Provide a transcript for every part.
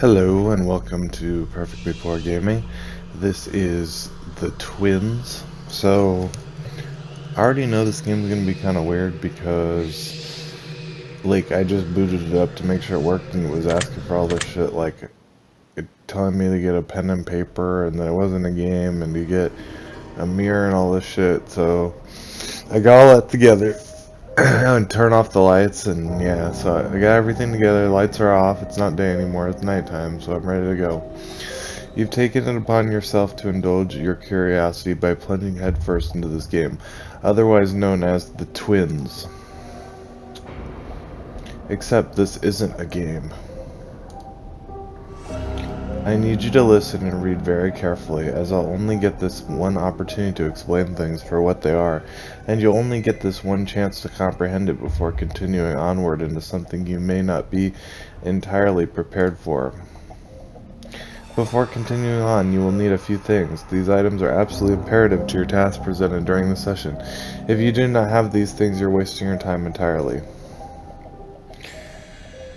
Hello and welcome to Perfectly Poor Gaming. This is the Twins. So, I already know this game is going to be kind of weird because, I just booted it up to make sure it worked and it was asking for all this shit, it telling me to get a pen and paper and that it wasn't a game and to get a mirror and all this shit. So, I got all that together and turn off the lights and yeah, so I got everything together. Lights are off. It's not day anymore. It's nighttime, so I'm ready to go. You've taken it upon yourself to indulge your curiosity by plunging headfirst into this game, otherwise known as the Twins. Except this isn't a game. I need you to listen and read very carefully, as I'll only get this one opportunity to explain things for what they are, and you'll only get this one chance to comprehend it before continuing onward into something you may not be entirely prepared for. Before continuing on, you will need a few things. These items are absolutely imperative to your task presented during the session. If you do not have these things, you're wasting your time entirely.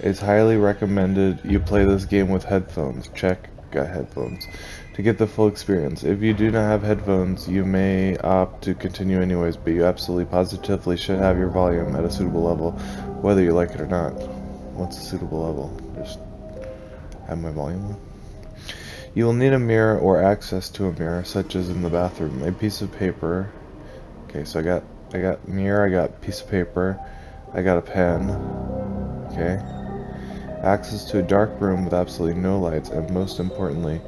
It's highly recommended you play this game with headphones. Check, got headphones. To get the full experience. If you do not have headphones, you may opt to continue anyways, but you absolutely positively should have your volume at a suitable level, whether you like it or not. What's a suitable level? Just have my volume on. You will need a mirror or access to a mirror, such as in the bathroom. A piece of paper. Okay, so I got mirror, I got piece of paper, I got a pen. Okay. Access to a dark room with absolutely no lights, and most importantly,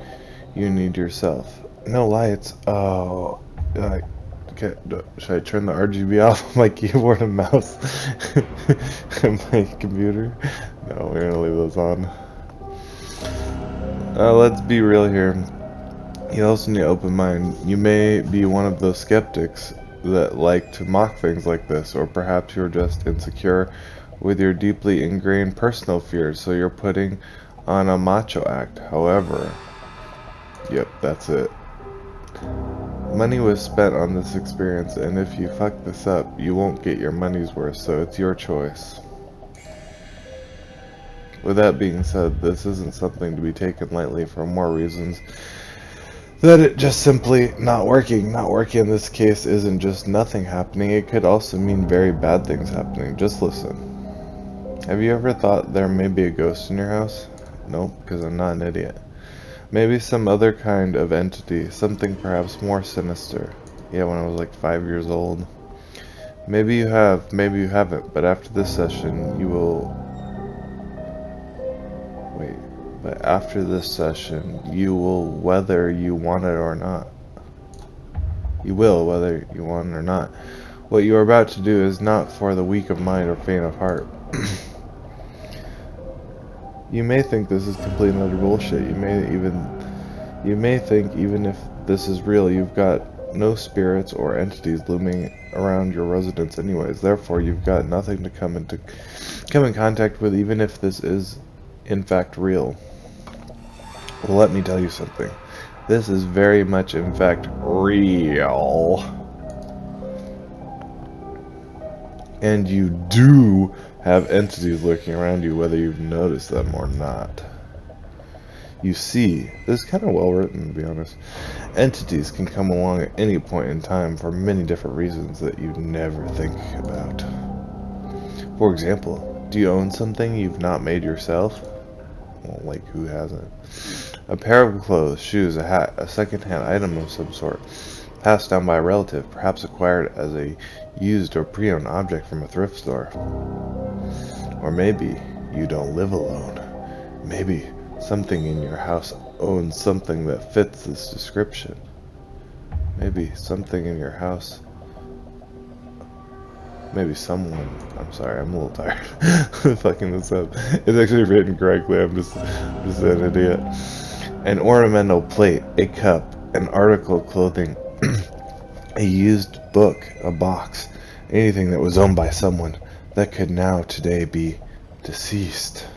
you need yourself. No lights? Oh. Okay, should I turn the RGB off on my keyboard and mouse and my computer? No, we're gonna leave those on. Let's be real here. You also need an open mind. You may be one of those skeptics that like to mock things like this, or perhaps you're just insecure with your deeply ingrained personal fears, so you're putting on a macho act. However, yep, that's it. Money was spent on this experience, and if you fuck this up, you won't get your money's worth, so it's your choice. With that being said, this isn't something to be taken lightly for more reasons that it just simply not working. Not working in this case isn't just nothing happening, it could also mean very bad things happening. Just listen. Have you ever thought there may be a ghost in your house? Nope, because I'm not an idiot. Maybe some other kind of entity, something perhaps more sinister. Yeah, when I was like 5 years old. Maybe you have, maybe you haven't, but after this session you will... Wait, but after this session, you will whether you want it or not. You will whether you want it or not. What you are about to do is not for the weak of mind or faint of heart. You may think this is complete and utter bullshit. You may think even if this is real, you've got no spirits or entities looming around your residence anyways. Therefore, you've got nothing to come in contact with, even if this is in fact real. Well, let me tell you something. This is very much in fact real. And you do have entities lurking around you, whether you've noticed them or not. You see, this is kind of well written, to be honest. Entities can come along at any point in time for many different reasons that you never think about. For example, do you own something you've not made yourself? Well, like, who hasn't? A pair of clothes, shoes, a hat, a second-hand item of some sort, passed down by a relative, perhaps acquired as a used or pre-owned object from a thrift store. Or maybe you don't live alone. Maybe something in your house owns something that fits this description. Maybe something in your house... Maybe someone... I'm sorry, I'm a little tired of fucking this up. It's actually written correctly, I'm just an idiot. An ornamental plate, a cup, an article of clothing, a used book, a box, anything that was owned by someone that could now today be deceased.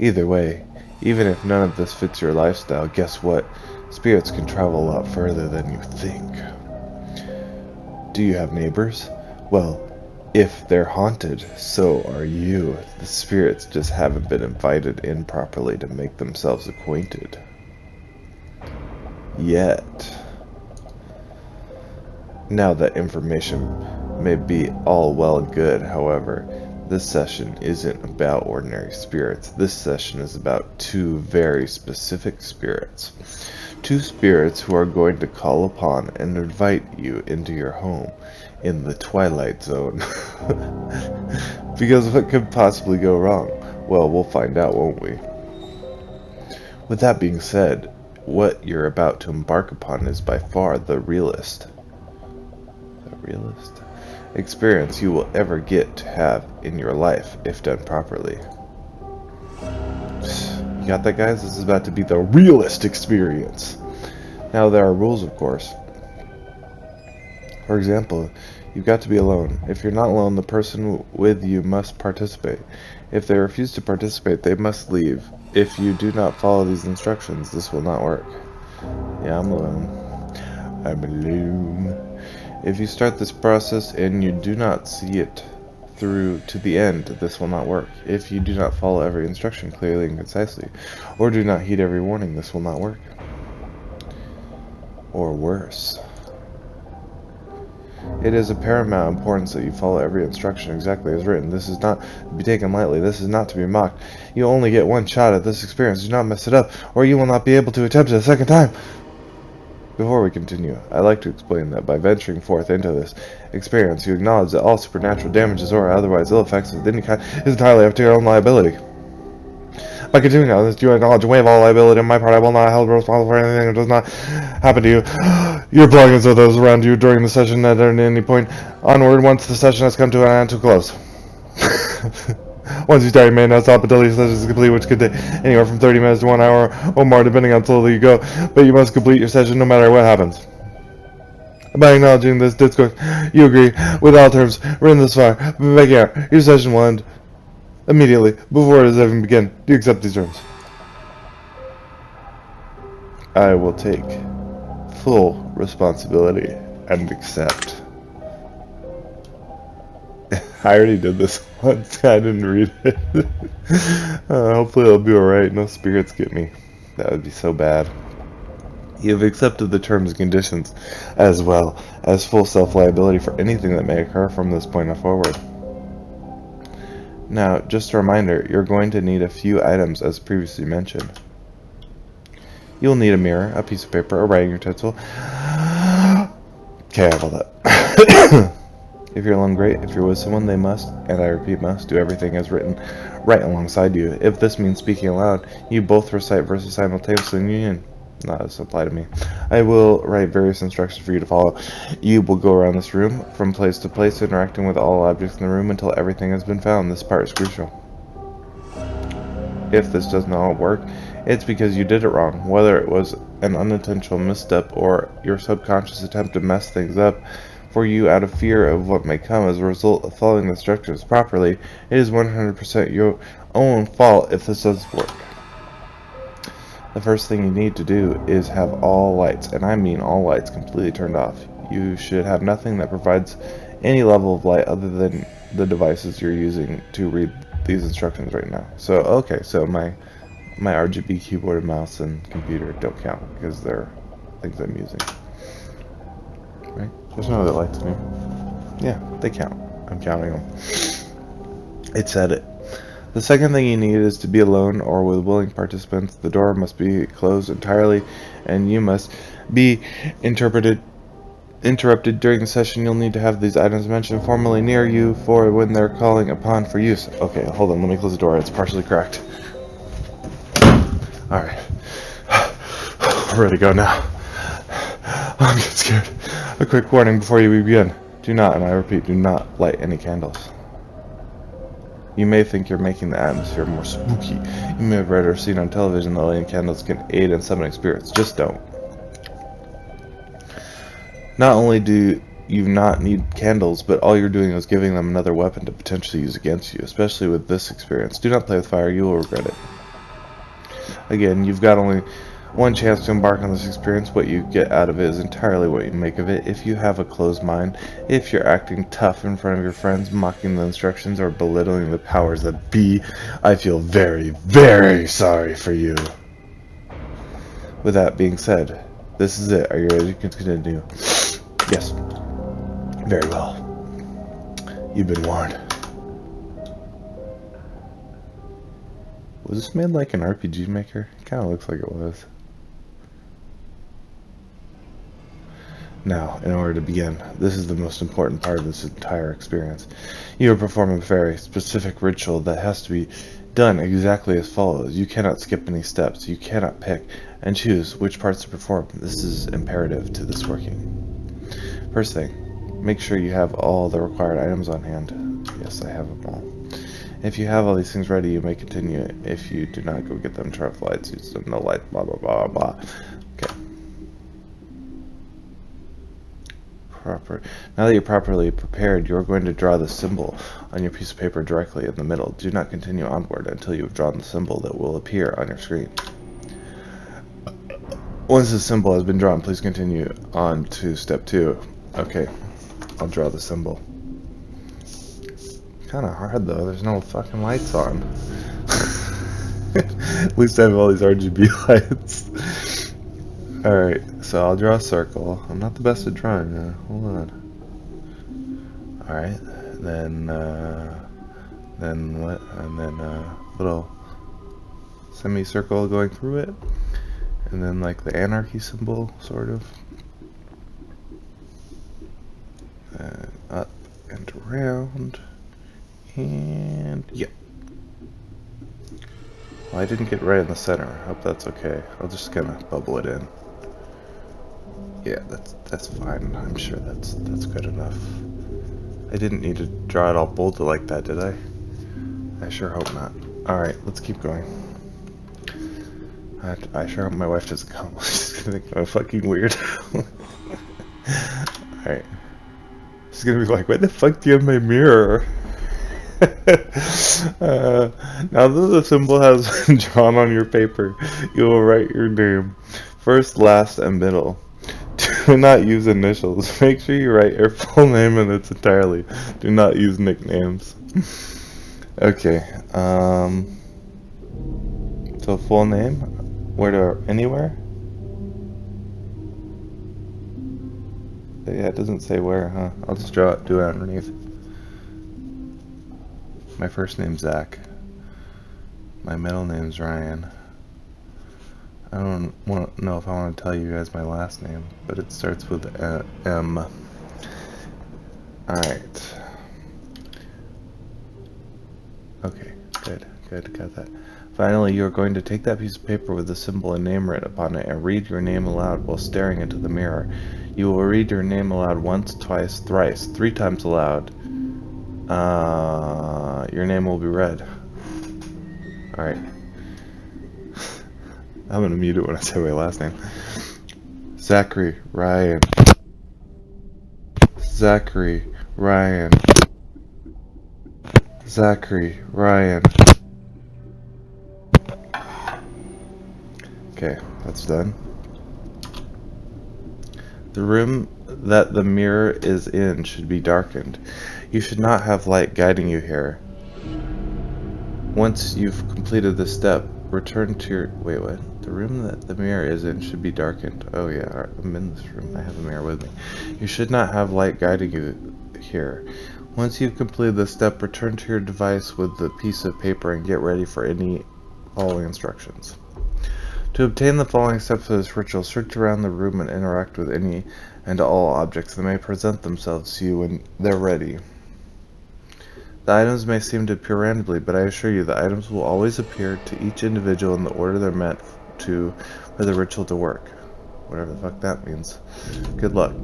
Either way, even if none of this fits your lifestyle, guess what? Spirits can travel a lot further than you think. Do you have neighbors? Well, If they're haunted, so are you. The spirits just haven't been invited in properly to make themselves acquainted. Yet. Now that information may be all well and good, however, this session isn't about ordinary spirits. This session is about two very specific spirits. Two spirits who are going to call upon and invite you into your home in the Twilight Zone. Because what could possibly go wrong? Well, we'll find out, won't we? With that being said, what you're about to embark upon is by far the realest experience you will ever get to have in your life if done properly. You got that, guys? This is about to be the realest experience. Now there are rules, of course. For example, you've got to be alone. If you're not alone, the person with you must participate. If they refuse to participate, they must leave. If you do not follow these instructions, this will not work. Yeah, I'm alone. I'm alone. If you start this process and you do not see it through to the end, this will not work. If you do not follow every instruction clearly and concisely, or do not heed every warning, this will not work. Or worse. It is of paramount importance that you follow every instruction exactly as written. This is not to be taken lightly. This is not to be mocked. You only get one shot at this experience. Do not mess it up, or you will not be able to attempt it a second time. Before we continue, I'd like to explain that by venturing forth into this experience, you acknowledge that all supernatural damages or otherwise ill effects of any kind is entirely up to your own liability. By continuing on this, you acknowledge and waive all liability on my part. I will not hold responsible for anything that does not happen to you, your belongings, or those around you during the session at any point onward once the session has come to an end to close. Once you start, you may not stop until your session is complete, which could take anywhere from 30 minutes to 1 hour or more, depending on how slowly you go. But you must complete your session no matter what happens. By acknowledging this discourse, you agree with all terms written thus far. Back here, your session will end immediately before it has even begun. Do you accept these terms? I will take full responsibility and accept. I already did this once. I didn't read it. Hopefully it'll be alright. No spirits get me. That would be so bad. You have accepted the terms and conditions, as well as full self-liability for anything that may occur from this point forward. Now, just a reminder, you're going to need a few items as previously mentioned. You'll need a mirror, a piece of paper, a writing utensil. Okay, I have all that. If you're alone, great. If you're with someone, they must, and I repeat must, do everything as written right alongside you. If this means speaking aloud, you both recite verses simultaneously in union. Not as apply to me. I will write various instructions for you to follow. You will go around this room from place to place, interacting with all objects in the room until everything has been found. This part is crucial. If this does not work, it's because you did it wrong. Whether it was an unintentional misstep or your subconscious attempt to mess things up for you out of fear of what may come as a result of following the instructions properly, it is 100% your own fault if this doesn't work. The first thing you need to do is have all lights, and I mean all lights, completely turned off. You should have nothing that provides any level of light other than the devices you're using to read these instructions right now. So, okay, so my RGB keyboard and mouse and computer don't count because they're things I'm using. Right? There's no other lights in here. Yeah, they count. I'm counting them. It said it. The second thing you need is to be alone or with willing participants. The door must be closed entirely, and you must be interrupted during the session. You'll need to have these items mentioned formally near you for when they're calling upon for use. Okay, hold on. Let me close the door. It's partially cracked. Alright. We're ready to go now. I'm getting scared. A quick warning before you begin. Do not, and I repeat, do not light any candles. You may think you're making the atmosphere more spooky. You may have read or seen on television that lighting candles can aid in summoning spirits. Just don't. Not only do you not need candles, but all you're doing is giving them another weapon to potentially use against you, especially with this experience. Do not play with fire, you will regret it. Again, you've got only One chance to embark on this experience. What you get out of it is entirely what you make of it. If you have a closed mind, if you're acting tough in front of your friends, mocking the instructions, or belittling the powers that be, I feel very, very sorry for you. With that being said, this is it. Are you ready to continue? Yes. Very well. You've been warned. Was this made like an RPG Maker? It kind of looks like it was. Now, in order to begin, this is the most important part of this entire experience. You are performing a very specific ritual that has to be done exactly as follows. You cannot skip any steps. You cannot pick and choose which parts to perform. This is imperative to this working. First thing, make sure you have all the required items on hand. Yes, I have them all. If you have all these things ready, you may continue. If you do not, go get them. Turn off the lights, use them, no light, blah, blah, blah, blah. Okay. Now that you're properly prepared, you're going to draw the symbol on your piece of paper directly in the middle. Do not continue onward until you have drawn the symbol that will appear on your screen. Once the symbol has been drawn, please continue on to step 2. Okay, I'll draw the symbol. Kinda hard though, there's no fucking lights on. At least I have all these RGB lights. Alright, so I'll draw a circle. I'm not the best at drawing now. Hold on. Alright, then what? And then a little semicircle going through it. And then like the anarchy symbol, sort of. Up and around. And yep. Well, I didn't get right in the center. I hope that's okay. I'll just kind of bubble it in. Yeah, that's fine. I'm sure that's good enough. I didn't need to draw it all bolded like that, did I? I sure hope not. Alright, let's keep going. I sure hope my wife doesn't come. She's gonna think I'm fucking weird. Alright. She's gonna be like, why the fuck do you have my mirror? Now that the symbol has been drawn on your paper, you will write your name. First, last, and middle. Do not use initials. Make sure you write your full name in its entirety. Do not use nicknames. Okay, so full name? Where to, anywhere? Yeah, it doesn't say where, huh? I'll just do it underneath. My first name's Zach. My middle name's Ryan. I don't know if I want to tell you guys my last name, but it starts with M. Alright. Okay, good, got that. Finally, you're going to take that piece of paper with the symbol and name written upon it and read your name aloud while staring into the mirror. You will read your name aloud once, twice, thrice, 3 times aloud. Your name will be read. Alright. I'm gonna mute it when I say my last name. Zachary Ryan. Zachary Ryan. Zachary Ryan. Okay, that's done. The room that the mirror is in should be darkened. You should not have light guiding you here. Once you've completed this step, return to your... Wait, what? The room that the mirror is in should be darkened. Oh yeah, right, I'm in this room. I have a mirror with me. You should not have light guiding you here. Once you've completed this step, return to your device with the piece of paper and get ready for any following instructions. To obtain the following steps for this ritual, search around the room and interact with any and all objects that may present themselves to you when they're ready. The items may seem to appear randomly, but I assure you the items will always appear to each individual in the order they're meant to for the ritual to work. Whatever the fuck that means. Good luck.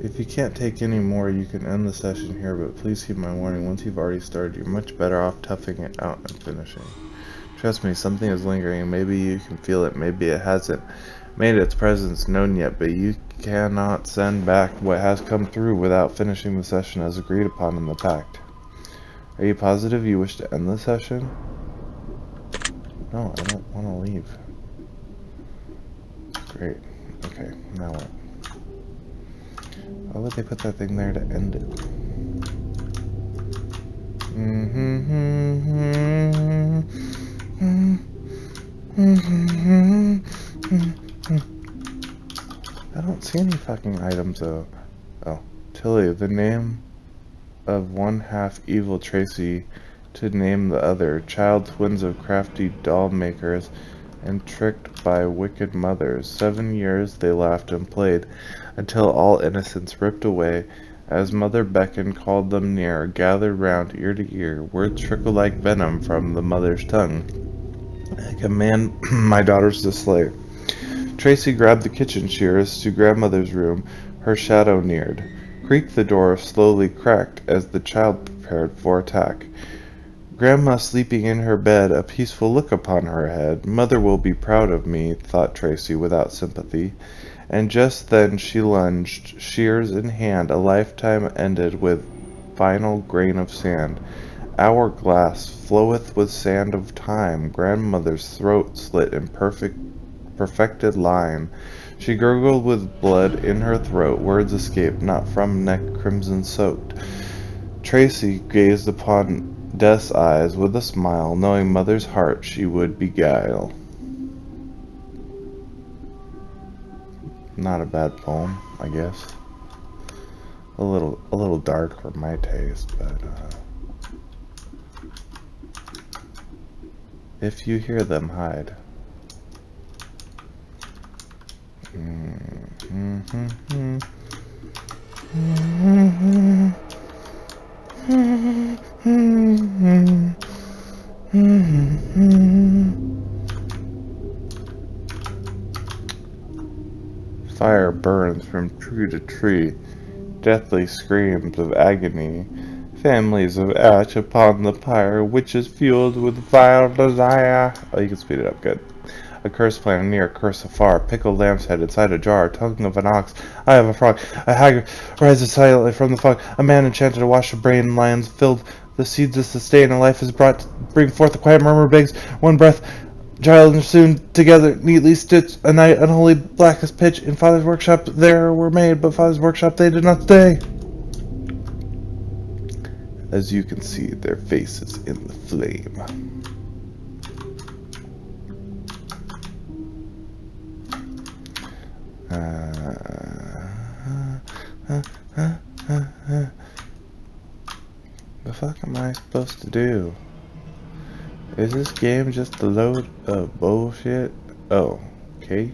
If you can't take any more, you can end the session here, but please heed my warning. Once you've already started, you're much better off toughing it out and finishing. Trust me, something is lingering. Maybe you can feel it, maybe it hasn't made its presence known yet, but you cannot send back what has come through without finishing the session as agreed upon in the pact. Are you positive you wish to end the session? No, I don't want to leave. Great. Okay, now what? Why would they put that thing there to end it? I don't see any fucking items though. Oh, Tilly, the name of one half evil Tracy to name the other, child twins of crafty doll makers and tricked by wicked mothers. 7 years they laughed and played until all innocence ripped away. As Mother beckoned, called them near, gathered round ear to ear, words trickled like venom from the mother's tongue. I command my daughters to slay. Tracy grabbed the kitchen shears to grandmother's room. Her shadow neared. Creaked the door, slowly cracked as the child prepared for attack. Grandma sleeping in her bed, a peaceful look upon her head. Mother will be proud of me, thought Tracy without sympathy. And just then she lunged, shears in hand. A lifetime ended with final grain of sand. Hourglass floweth with sand of time. Grandmother's throat slit in perfected line. She gurgled with blood in her throat. Words escaped not from neck crimson soaked. Tracy gazed upon Death's eyes with a smile, knowing Mother's heart she would beguile. Not a bad poem, I guess. A little dark for my taste, but if you hear them, hide. Fire burns from tree to tree, deathly screams of agony, families of ash upon the pyre, which is fueled with vile desire. Oh, you can speed it up, good. A curse planted near, a curse afar, pickled lamb's head inside a jar, tongue of an ox, eye of a frog, a hag rises silently from the fog, a man enchanted to wash the brain, lions filled the seeds of sustain, and life is brought to bring forth a quiet murmur begs, one breath, child and soon together, neatly stitched, a night unholy black as pitch, in Father's workshop there were made, but Father's workshop they did not stay. As you can see, their faces in the flame. The fuck am I supposed to do? Is this game just a load of bullshit? Oh, okay.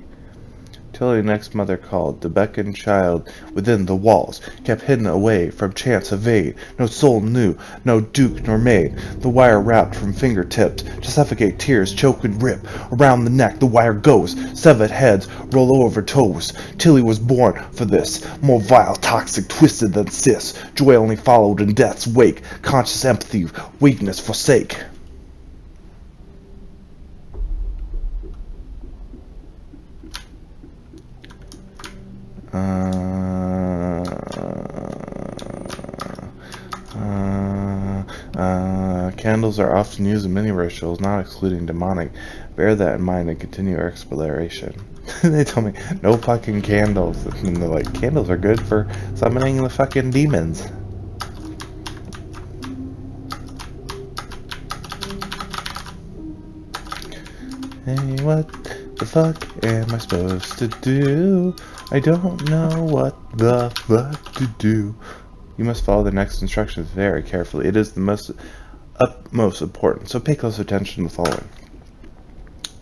Tilly next Mother called, the beckoned child within the walls, kept hidden away from chance evade. No soul knew, no duke nor maid. The wire wrapped from fingertips to suffocate tears, choke and rip. Around the neck the wire goes, severed heads roll over toes. Tilly was born for this, more vile, toxic, twisted than cis. Joy only followed in death's wake, conscious empathy, weakness forsake. Candles are often used in many rituals, not excluding demonic. Bear that in mind and continue your exploration. They told me, no fucking candles. And they're like, candles are good for summoning the fucking demons. Hey, what the fuck am I supposed to do? I don't know what the fuck to do. You must follow the next instructions very carefully. It is the utmost important, so pay close attention to the following.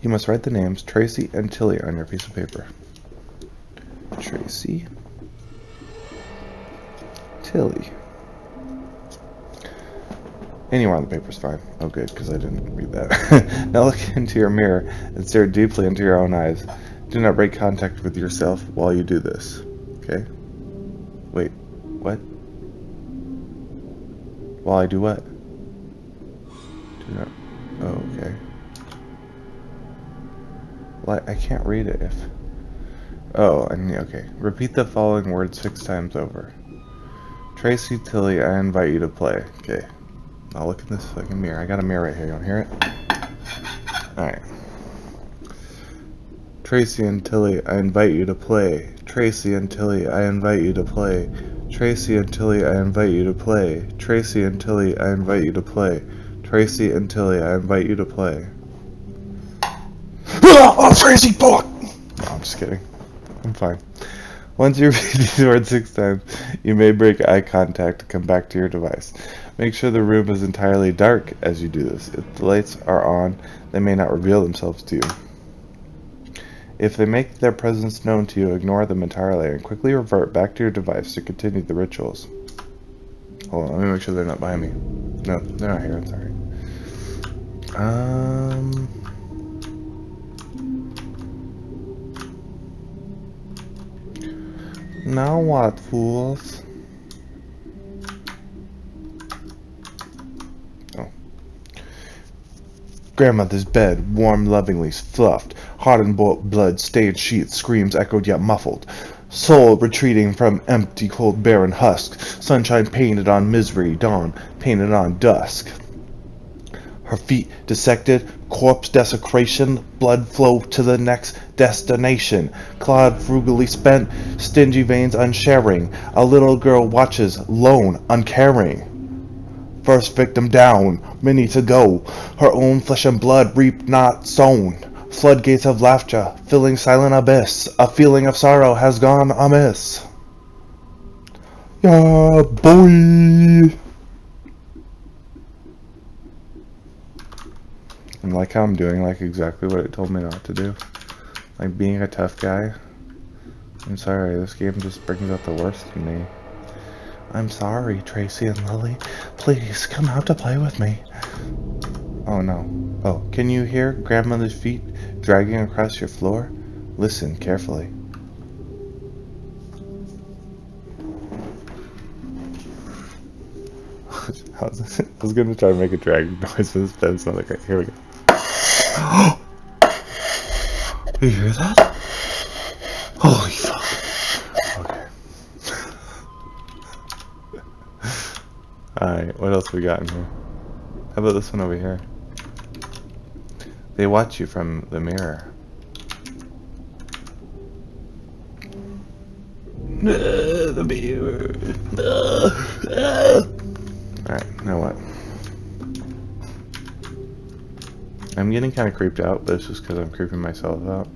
You must write the names Tracy and Tilly on your piece of paper. Tracy, Tilly. Anywhere on the paper is fine. Oh good, because I didn't read that. Now look into your mirror and stare deeply into your own eyes. Do not break contact with yourself while you do this. Okay? Wait, what? While I do what? Do not... Oh, okay. Well, I can't read it if... Oh, okay. Repeat the following words 6 times over. Tracy, Tilly, I invite you to play. Okay. Now look in this fucking mirror. I got a mirror right here. You wanna hear it? Alright. Tracy and Tilly, I invite you to play. Tracy and Tilly, I invite you to play. Tracy and Tilly, I invite you to play. Tracy and Tilly, I invite you to play. Tracy and Tilly, I invite you to play. Oh, Tracy, fuck! No, I'm just kidding. I'm fine. Once you repeat these words 6 times, you may break eye contact to come back to your device. Make sure the room is entirely dark as you do this. If the lights are on, they may not reveal themselves to you. If they make their presence known to you, ignore them entirely and quickly revert back to your device to continue the rituals. Hold on, let me make sure they're not behind me. No, they're not here, it's alright. Now what, fools? Oh. Grandmother's bed, warm, lovingly fluffed. Hot and blood stained sheets, screams echoed yet muffled. Soul retreating from empty, cold, barren husk. Sunshine painted on misery, dawn painted on dusk. Her feet dissected, corpse desecration, blood flow to the next destination. Clawed frugally spent, stingy veins unsharing. A little girl watches, lone, uncaring. First victim down, many to go. Her own flesh and blood reaped not sown. Floodgates of laughter, filling silent abyss. A feeling of sorrow has gone amiss. Yeah, boy! And like how I'm doing like exactly what it told me not to do. Like being a tough guy. I'm sorry, this game just brings out the worst in me. I'm sorry, Tracy and Lily. Please, come out to play with me. Oh no. Oh, can you hear grandmother's feet dragging across your floor? Listen carefully. I was gonna try to make a dragging noise, but it's not okay. Here we go. You hear that? Holy fuck. Okay. Alright, what else we got in here? How about this one over here? They watch you from the mirror. The mirror. Alright, now what? I'm getting kind of creeped out, but it's just because I'm creeping myself out.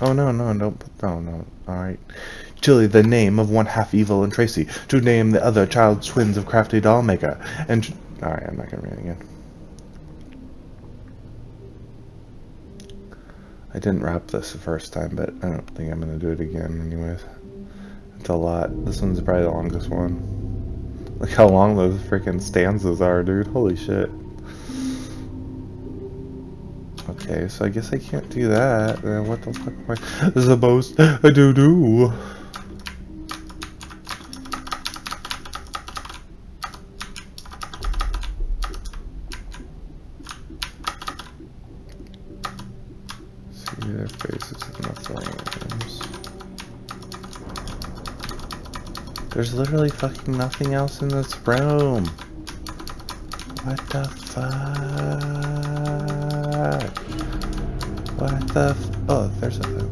Oh no, no, alright. Tilly, the name of one half evil, and Tracy, to name the other child twins of crafty doll maker. And alright, I'm not gonna read it again. I didn't wrap this the first time, but I don't think I'm gonna do it again anyways. It's a lot. This one's probably the longest one. Look how long those freaking stanzas are, dude. Holy shit. Okay, so I guess I can't do that. What the fuck am I supposed to do? See their faces in the flames. There's literally fucking nothing else in this room. What the fuck? What the oh, there's a food.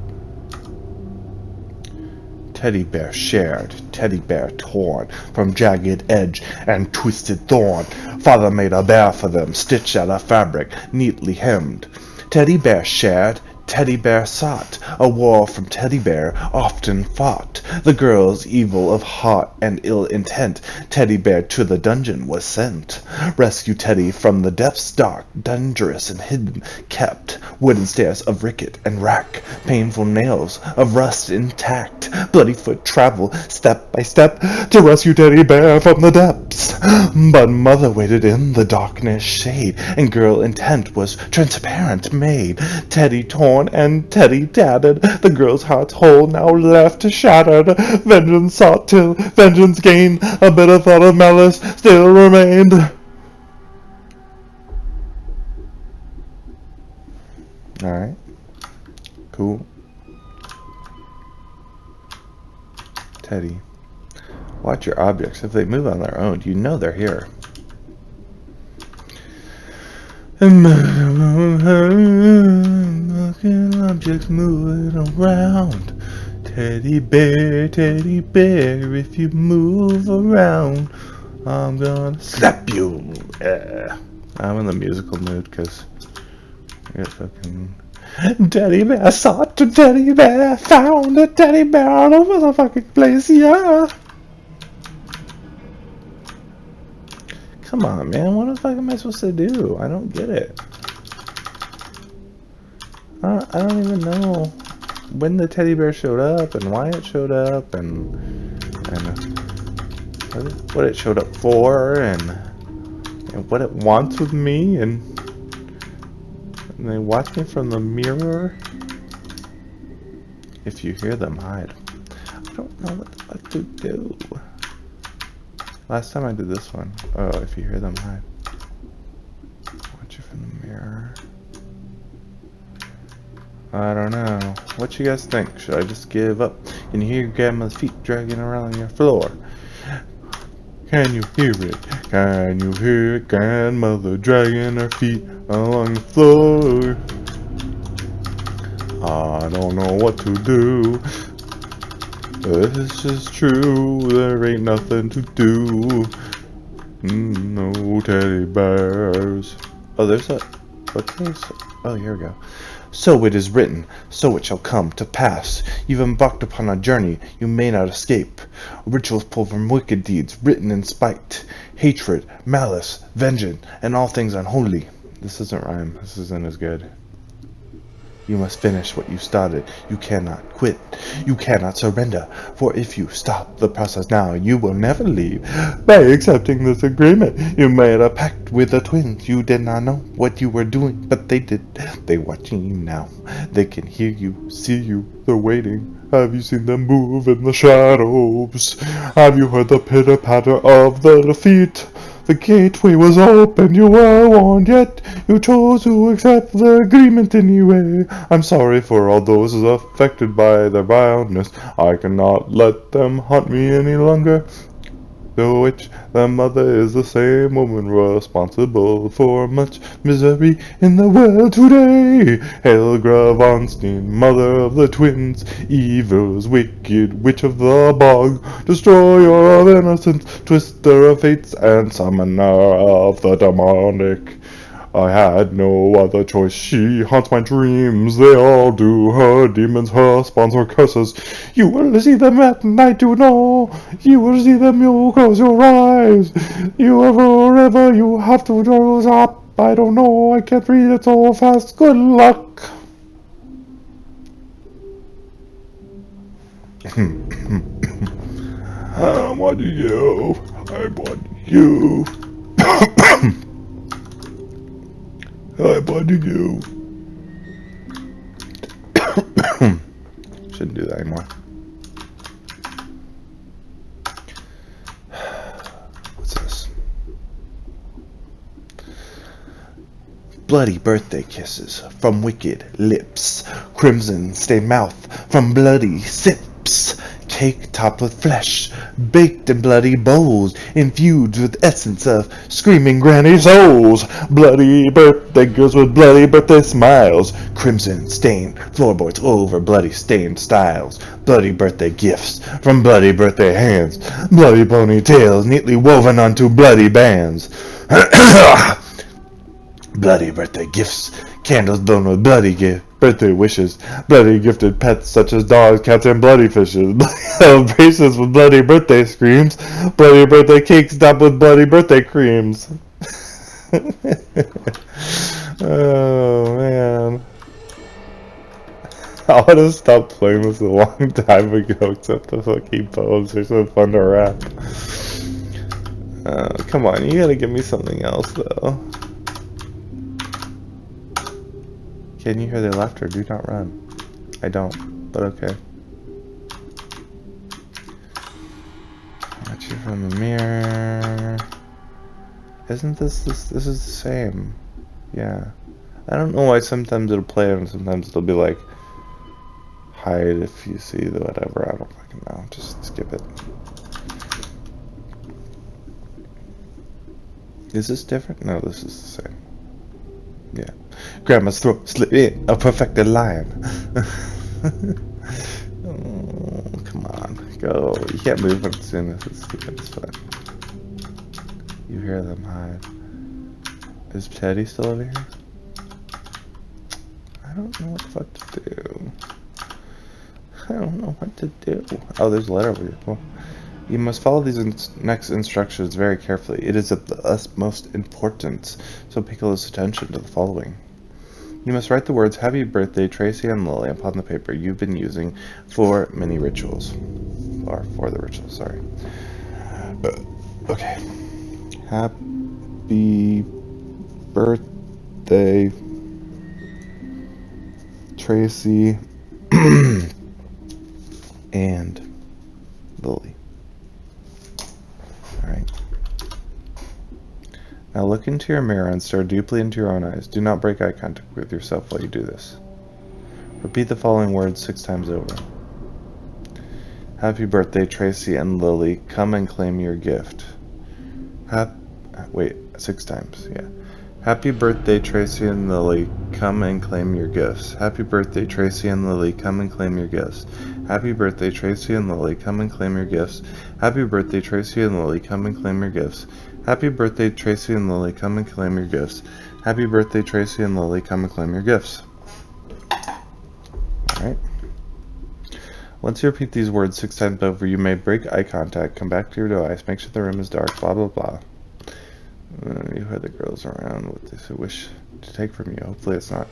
Teddy bear shared, teddy bear torn from jagged edge and twisted thorn. Father made a bear for them, stitched out of fabric, neatly hemmed. Teddy bear shared, teddy bear sought, a war from teddy bear often fought. The girls, evil of heart and ill intent, teddy bear to the dungeon was sent. Rescue Teddy from the depths dark, dangerous and hidden, kept. Wooden stairs of ricket and rack, painful nails of rust intact. Bloody foot travel, step by step, to rescue Teddy bear from the depths. But mother waited in the darkness shade, and girl intent was transparent made. Teddy torn and Teddy tattered, the girl's heart's whole now left shattered. Vengeance sought till vengeance gained, a bitter thought of malice still remained. Alright. Cool. Teddy. Watch your objects. If they move on their own, you know they're here. Looking objects moving around. Teddy bear, if you move around, I'm gonna slap you. Yeah. I'm in the musical mood because I got fucking teddy bear sought a teddy bear, found a teddy bear all over the fucking place, yeah. Come on, man, what the fuck am I supposed to do? I don't get it. I don't even know when the teddy bear showed up and why it showed up and what it showed up for and what it wants with me and they watch me from the mirror. If you hear them, hide. I don't know what the fuck to do. Last time I did this one. Oh, if you hear them, hide. Watch you from the mirror. I don't know. What you guys think? Should I just give up? Can you hear your grandma's feet dragging around your floor? Can you hear it? Can you hear it? Grandmother dragging her feet along the floor. I don't know what to do. This is true. There ain't nothing to do. No teddy bears. Oh, there's a... What's this? Oh, here we go. So it is written, so it shall come to pass. You've embarked upon a journey you may not escape. Rituals pulled from wicked deeds, written in spite, hatred, malice, vengeance, and all things unholy. This doesn't rhyme. This isn't as good. You must finish what you started. You cannot quit. You cannot surrender. For if you stop the process now, you will never leave. By accepting this agreement, you made a pact with the twins. You did not know what you were doing, but they did. They're watching you now. They can hear you, see you. They're waiting. Have you seen them move in the shadows? Have you heard the pitter-patter of the defeat? The gateway was open, you were warned, yet you chose to accept the agreement anyway. I'm sorry for all those affected by their vileness. I cannot let them haunt me any longer. The witch, their mother, is the same woman responsible for much misery in the world today. Helga von Steen, mother of the twins, evil's wicked witch of the bog, destroyer of innocence, twister of fates, and summoner of the demonic. I had no other choice. She haunts my dreams. They all do. Her demons, her spawns, her curses. You will see them at night, you know. You will see them, you close your eyes. You wherever you have to doze up. I don't know. I can't read it so fast. Good luck. I want you. I want you. I want you. Shouldn't do that anymore. What's this? Bloody birthday kisses from wicked lips. Crimson stained mouth from bloody sips. Cake topped with flesh, baked in bloody bowls, infused with essence of screaming granny souls. Bloody birthday girls with bloody birthday smiles. Crimson stained floorboards over bloody stained stiles. Bloody birthday gifts from bloody birthday hands. Bloody ponytails neatly woven onto bloody bands. Bloody birthday gifts, candles blown with bloody birthday wishes, bloody gifted pets such as dogs, cats, and bloody fishes, celebrations with bloody birthday screams, bloody birthday cakes topped with bloody birthday creams. Oh man, I would have stopped playing this a long time ago, except the fucking poems are so fun to rap. Come on, you gotta give me something else though. Can you hear their laughter? Do not run. I don't, but okay. Watch you from the mirror. Isn't this is the same? Yeah. I don't know why sometimes it'll play and sometimes it'll be like hide if you see the whatever. I don't fucking know. Just skip it. Is this different? No, this is the same. Yeah. Grandma's throat slit in a perfected line. Oh, come on. Go. You can't move when it's in. This is stupid. It's fine. You hear them hide. Is Teddy still over here? I don't know what the fuck to do. I don't know what to do. Oh, there's a letter over here. Cool. You must follow these next instructions very carefully. It is of the utmost importance, so pay close attention to the following. You must write the words Happy Birthday Tracy and Lily upon the paper you've been using for many rituals. Or for the rituals, sorry. Okay. Happy Birthday Tracy and Lily. Alright. Now look into your mirror and stare deeply into your own eyes. Do not break eye contact with yourself while you do this. Repeat the following words 6 times over. Happy birthday, Tracy and Lily. Come and claim your gift. Wait, 6 times, yeah. Happy birthday, Tracy and Lily. Come and claim your gifts. Happy birthday, Tracy and Lily. Come and claim your gifts. Happy birthday, Tracy and Lily. Come and claim your gifts. Happy birthday, Tracy and Lily. Come and claim your gifts. Happy birthday, Tracy and Lily. Come and claim your gifts. Happy birthday, Tracy and Lily. Come and claim your gifts. Alright. Once you repeat these words 6 times over, you may break eye contact, come back to your device, make sure the room is dark, blah blah blah. You hear the girls around what they wish to take from you. Hopefully it's not.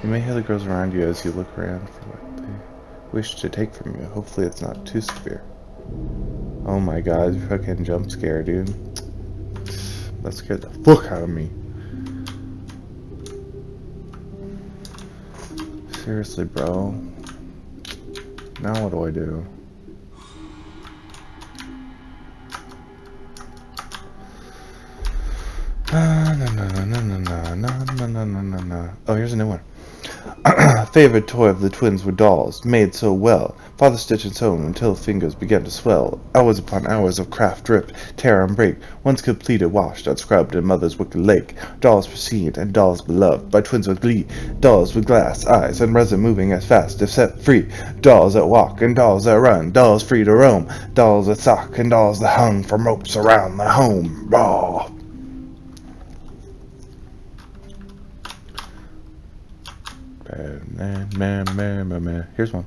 You may hear the girls around you as you look around for what they wish to take from you. Hopefully it's not too severe. Oh my god, fucking jump scare, dude. That scared the fuck out of me. Seriously, bro. Now what do I do? No. Oh, here's a new one. Favorite toy of the twins were dolls, made so well. Father stitched and sewn until fingers began to swell. Hours upon hours of craft rip, tear and break. Once completed, washed, unscrubbed in mother's wicked lake. Dolls pristine and dolls beloved by twins with glee. Dolls with glass eyes and resin moving as fast if set free. Dolls that walk and dolls that run. Dolls free to roam. Dolls that sock and dolls that hung from ropes around the home. Raw. Here's one.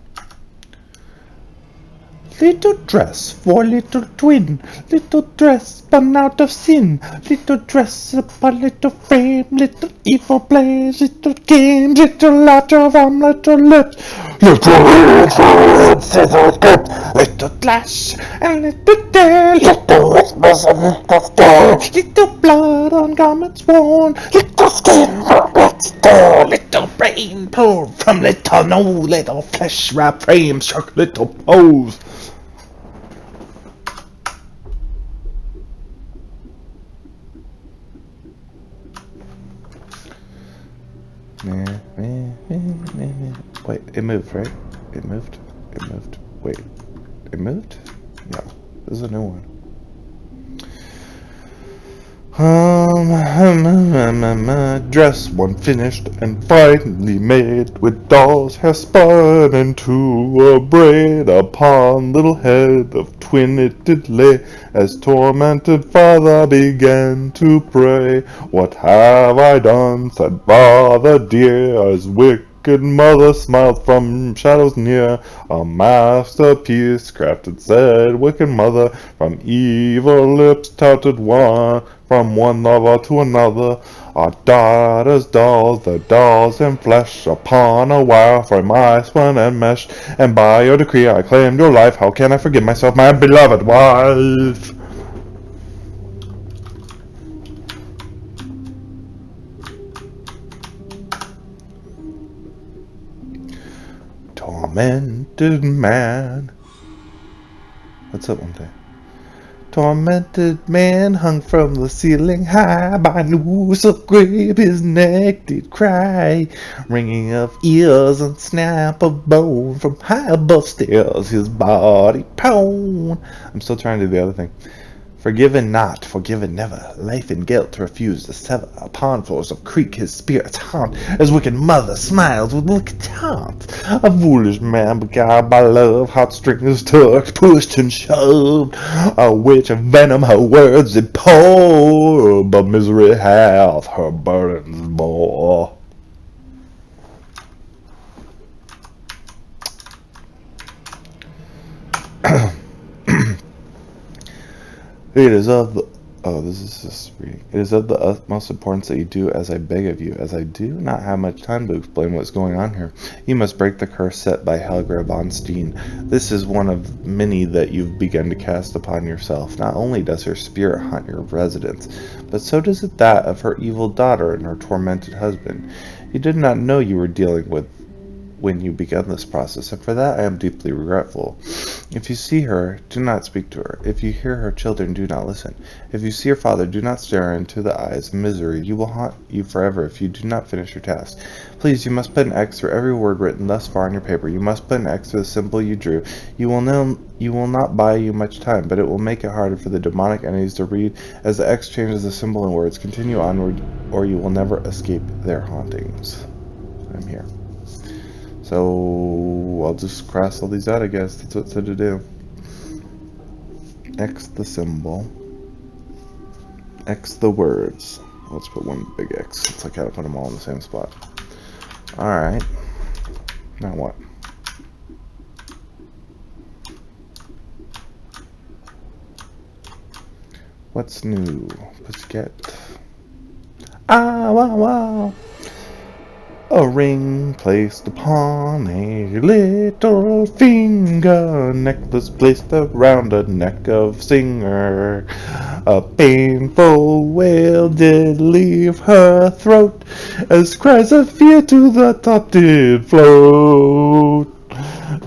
Little dress for little twin, little dress spun out of sin, little dress upon little frame, little evil plays, little game, little laughter from little lips, little flash and little day, little whispers and little stir, little blood on garments worn, little skin from its door, little brain pulled from little no, little flesh wrapped frame, struck little pose. Wait, it moved, right? It moved. Wait, it moved? No, this is a new one. Dress one finished and finally made, with doll's hair spun into a braid. Upon little head of twin it did lay, as tormented father began to pray. What have I done, said father dear, as wicked mother smiled from shadows near. A masterpiece crafted, said wicked mother, from evil lips touted one, from one lover to another. Our daughters' dolls, the dolls in flesh, upon a wire frame I spun and meshed, and by your decree I claimed your life. How can I forgive myself, my beloved wife? Tormented man. What's up one day? Tormented man hung from the ceiling high, by noose of grape his neck did cry, ringing of ears and snap of bone, from high above stairs his body prone. I'm still trying to do the other thing. Forgiven not, forgiven never, life and guilt refuse to sever. Upon floors of creek his spirits haunt, as wicked mother smiles with wicked taunts. A foolish man beguiled by love, heartstrings tugged, pushed and shoved. A witch of venom her words did pour, but misery hath her burdens more. It is of the this is just reading. It is of the utmost importance that you do as I beg of you, as I do not have much time to explain what's going on here. You must break the curse set by Helga von Steen. This is one of many that you've begun to cast upon yourself. Not only does her spirit haunt your residence, but so does it that of her evil daughter and her tormented husband. You did not know you were dealing with when you began this process, and for that I am deeply regretful. If you see her, do not speak to her. If you hear her children, do not listen. If you see your father, do not stare into the eyes of misery. You will haunt you forever if you do not finish your task. Please, you must put an X through every word written thus far on your paper. You must put an X through the symbol you drew. You will not buy you much time, but it will make it harder for the demonic entities to read as the X changes the symbol in words. Continue onward, or you will never escape their hauntings. I'm here. So I'll just cross all these out, I guess. That's what it said to do. X the symbol. X the words. Let's put one big X. It's like I gotta put them all in the same spot. Alright. Now what? What's new? Pussycat. Ah, wow, wow. A ring placed upon a little finger, necklace placed around a neck of singer. A painful wail did leave her throat, as cries of fear to the top did float.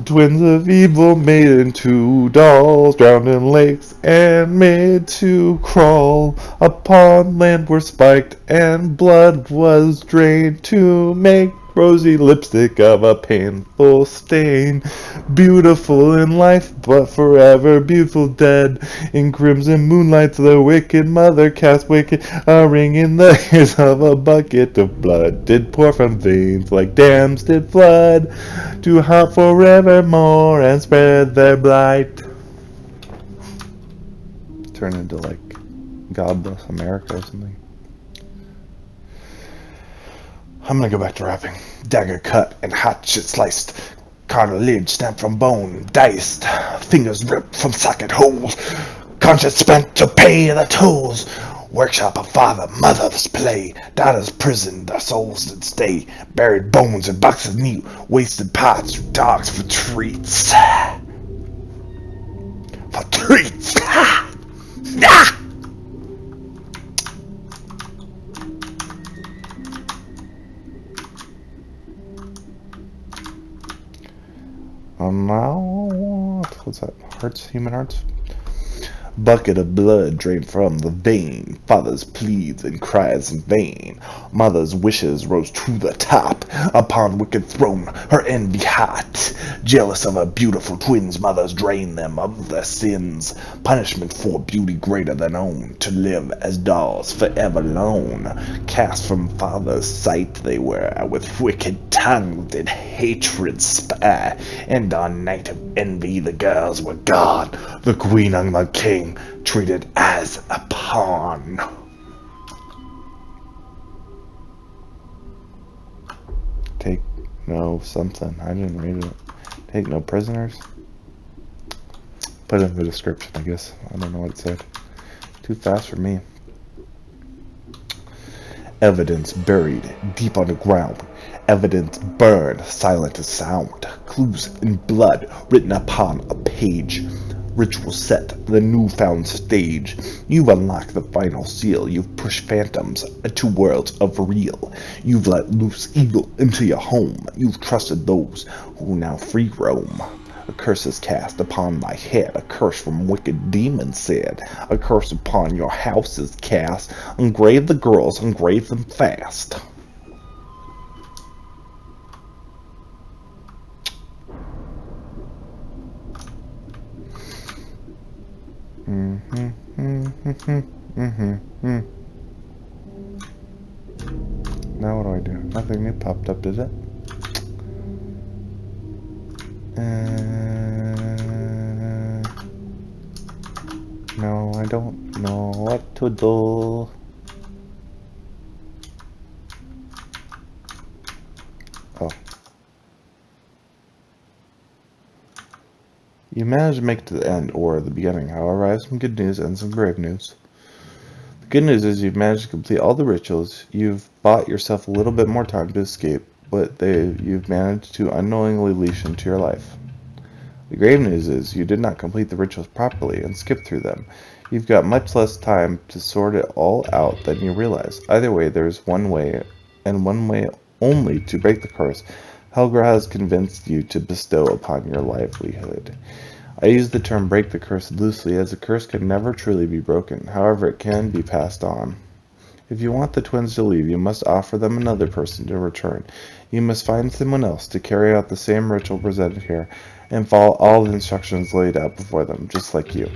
Twins of evil made into dolls, drowned in lakes and made to crawl. Upon land were spiked and blood was drained to make rosy lipstick of a painful stain. Beautiful in life, but forever beautiful dead. In crimson moonlight the wicked mother cast wicked. A ring in the ears of a bucket of blood did pour from veins like dams did flood, to haunt forevermore and spread their blight. Turn into like God Bless America or something. I'm gonna go back to rapping. Dagger cut and hatchet sliced, cartilage snapped from bone, diced, fingers ripped from socket holes, conscience spent to pay the tolls. Workshop of father, mother's play, daughter's prison, their souls did stay. Buried bones in boxes neat, wasted parts, dogs for treats. For treats! Ah! Now, what's that? Hearts, human hearts? Bucket of blood drained from the vein. Father's pleads and cries in vain. Mother's wishes rose to the top. Upon wicked throne, her envy hot. Jealous of her beautiful twins, mothers drain them of their sins. Punishment for beauty greater than own. To live as dolls forever alone. Cast from father's sight they were. With wicked tongue did hatred spare. And on night of envy the girls were gone. The queen and the king treated as a pawn. Take no something. I didn't read it. Take no prisoners. Put it in the description, I guess. I don't know what it said. Too fast for me. Evidence buried deep underground. Evidence burned, silent as sound. Clues in blood written upon a page. Ritual set, the newfound stage. You've unlocked the final seal. You've pushed phantoms into worlds of real. You've let loose evil into your home. You've trusted those who now free roam. A curse is cast upon thy head. A curse from wicked demons said. A curse upon your house is cast. Engrave the girls, engrave them fast. Now what do I do? Nothing new popped up, did it? No, I don't know what to do. Oh. You managed to make it to the end, or the beginning. However, I have some good news and some grave news. The good news is you've managed to complete all the rituals. You've bought yourself a little bit more time to escape, but you've managed to unknowingly leash into your life. The grave news is you did not complete the rituals properly and skipped through them. You've got much less time to sort it all out than you realize. Either way, there is one way, and one way only, to break the curse Helgra has convinced you to bestow upon your livelihood. I use the term break the curse loosely, as a curse can never truly be broken. However, it can be passed on. If you want the twins to leave, you must offer them another person to return. You must find someone else to carry out the same ritual presented here, and follow all the instructions laid out before them, just like you.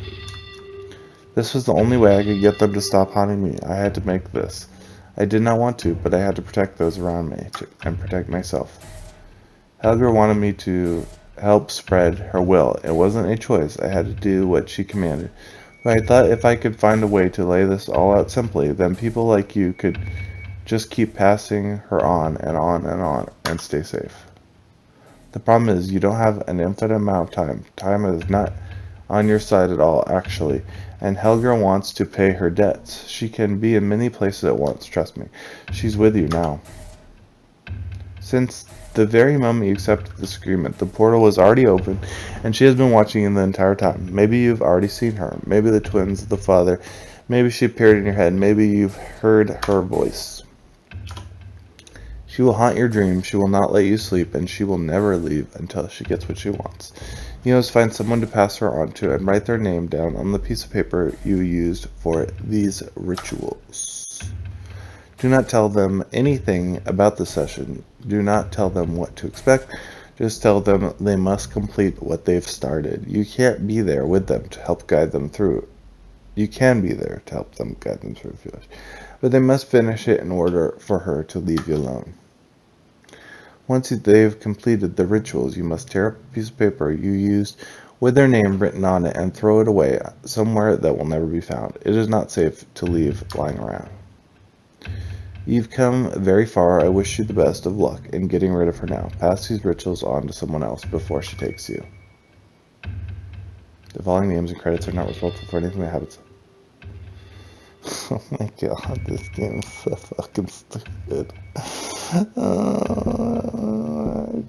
This was the only way I could get them to stop haunting me. I had to make this. I did not want to, but I had to protect those around me, and protect myself. Helga wanted me to help spread her will. It wasn't a choice. I had to do what she commanded. But I thought if I could find a way to lay this all out simply, then people like you could just keep passing her on and on and on, and stay safe. The problem is, you don't have an infinite amount of time. Time is not on your side at all, actually. And Helga wants to pay her debts. She can be in many places at once, trust me. She's with you now. Since the very moment you accepted this agreement, the portal was already open, and she has been watching you the entire time. Maybe you've already seen her. Maybe the twins, the father. Maybe she appeared in your head. Maybe you've heard her voice. She will haunt your dreams, she will not let you sleep, and she will never leave until she gets what she wants. You must find someone to pass her on to and write their name down on the piece of paper you used for these rituals. Do not tell them anything about the session. Do not tell them what to expect. Just tell them they must complete what they've started. You can't be there with them to help guide them through. You can be there to help them guide them through if you wish. But they must finish it in order for her to leave you alone. Once they've completed the rituals, you must tear up a piece of paper you used with their name written on it and throw it away somewhere that will never be found. It is not safe to leave lying around. You've come very far. I wish you the best of luck in getting rid of her now. Pass these rituals on to someone else before she takes you. The following names and credits are not responsible for anything that happens. Oh my god, this game is so fucking stupid. Oh my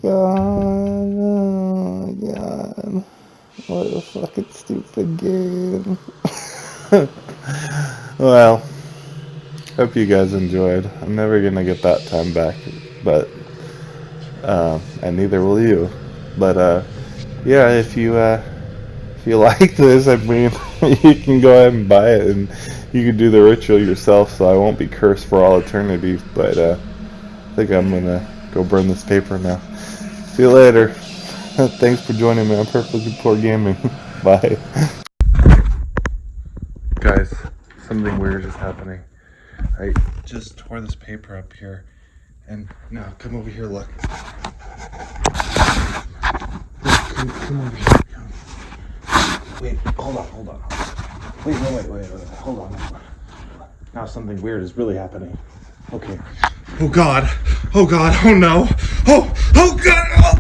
god. What a fucking stupid game. Well, hope you guys enjoyed. I'm never gonna get that time back, but and neither will you. But yeah, if you like this, I mean, you can go ahead and buy it, and you can do the ritual yourself, so I won't be cursed for all eternity. But I think I'm gonna go burn this paper now. See you later. Thanks for joining me on Perfectly Poor Gaming. Bye. Guys, something weird is happening. I just tore this paper up here, and now come over here. Look. Come over here. Wait, hold on. Wait, hold on. Now something weird is really happening. Okay. Oh God, oh no. Oh God,